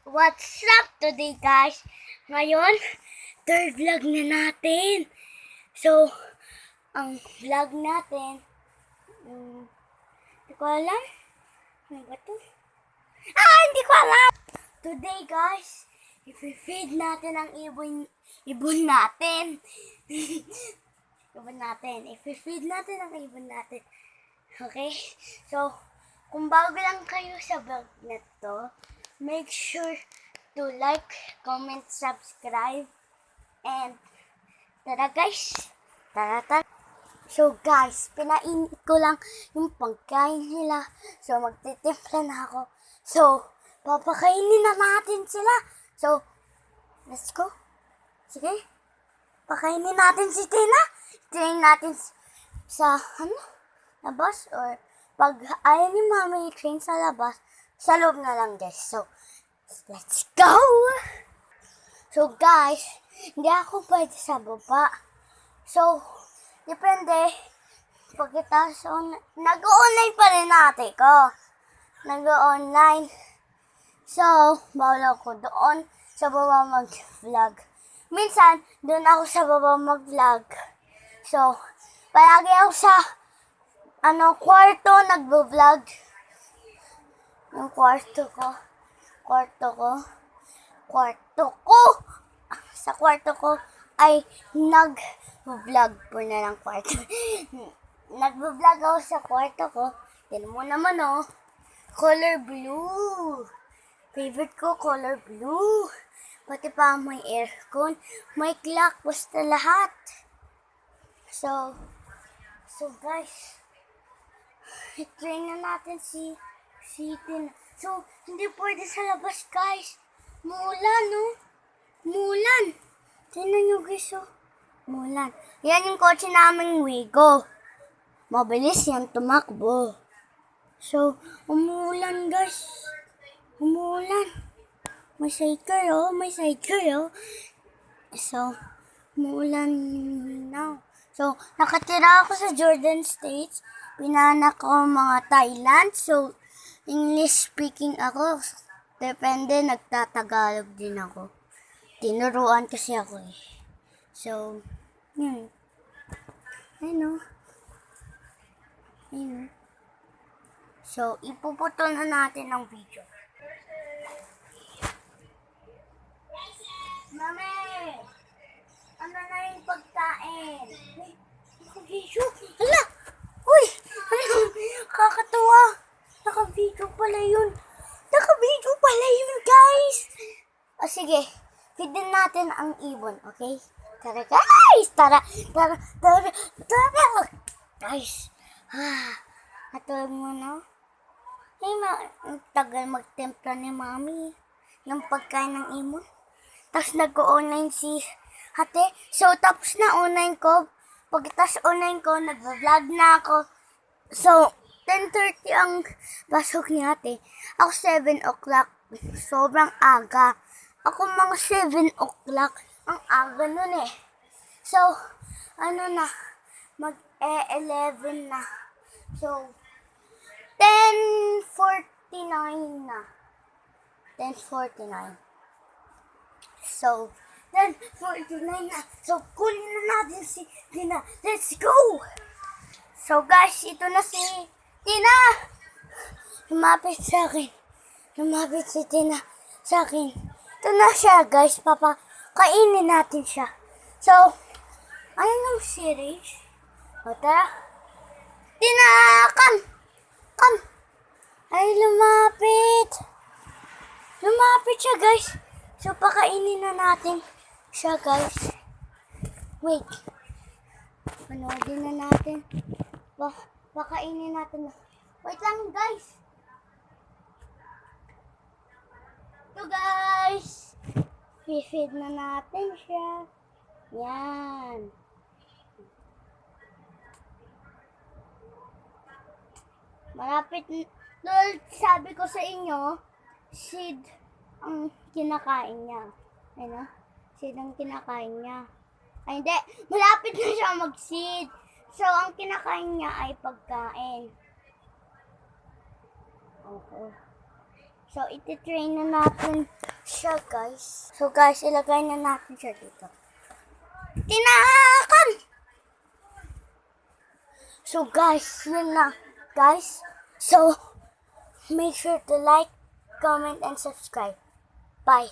What's up today, guys? Ngayon, third vlog na natin. So, ang vlog natin, hindi ko alam. Ano ba ito? Hindi ko alam! Today, guys, i-feed natin ang ibon natin. Ibon natin. I-feed natin ang ibon natin. Okay? So, kung bago lang kayo sa vlog na to, make sure to like, comment, subscribe, and tara guys, tara. So guys, pinainit ko lang yung pagkain nila. So magtitimpla na ako. So, papakainin na natin sila. So, let's go. Sige, pakainin natin si Tina. Train natin sa, labas, or pag ayaw ni Mami i-train sa labas, sa loob na lang guys. So, let's go! So guys, hindi ako pwede sa baba. So, depende. Pagkatapos, nag-online pa rin natin ko. Nag-online. So, bawal ako doon sa baba mag-vlog. Minsan, doon ako sa baba mag-vlog. So, palagi ako sa kwarto nag-vlog. Yung kwarto ko. Sa kwarto ko ay nag-vlog po na lang kwarto. Nag-vlog ako sa kwarto ko. Yan mo naman color blue. Favorite ko color blue. Pati pa may aircon, may clock, basta lahat. So guys, i-train na natin si Tina. So, hindi pwede sa labas, guys. Mulan, Mulan. Tingnan nyo, guys, Mulan. Yan yung kotse naming Wigo. Mabilis yan tumakbo. So, umulan, guys. Umulan. May cycle, So, umulan na. So, nakatira ako sa Jordan States. Pinanak ko mga Thailand. So, English speaking ako. Depende, nagtatagalog din ako. Tinuruan kasi ako So, yun. Ayun. So, ipuputol na natin ang video. Mami! Ano na yung pagkain? Video? Hala! Uy! Kakatuwa! Naka-video pala yun, guys! Sige. Feedin natin ang ibon, okay? Tara, guys! Tara! Guys! Natulog mo na? Tagal magtempla ni Mami. Yung pagkain ng ibon. Tapos nag-online si ate. So, tapos na online ko. Pagkatapos online ko, nag-vlog na ako. So, 10:30 ang pasok ni ate. Ako 7 o'clock. Sobrang aga. Ako mga 7 o'clock. Ang aga nun So, mag-11 na. So, 10:49 na. 10:49. So, 10:49 na. So, kunin na natin si Tina. Let's go! So, guys, ito na si Tina! Lumapit sa akin. Lumapit si Tina sa akin. Ito na siya, guys. Kainin natin siya. So, ayun yung series. O, tara. Tina, come! Ay, lumapit. Lumapit siya, guys. So, pakainin na natin siya, guys. Wait. Panoodin na natin. Pakainin natin. Wait lang, guys. Ito, guys. I-feed na natin siya. Yan. Malapit. Sabi ko sa inyo, seed ang kinakain niya. Seed ang kinakain niya. Ay, hindi. Malapit na siya mag-seed. So, ang kinakain niya ay pagkain. Okay. So, iti-train na natin siya, guys. So, guys, ilagay na natin siya dito. Tinakan! So, guys, yun na. Guys, so, make sure to like, comment, and subscribe. Bye.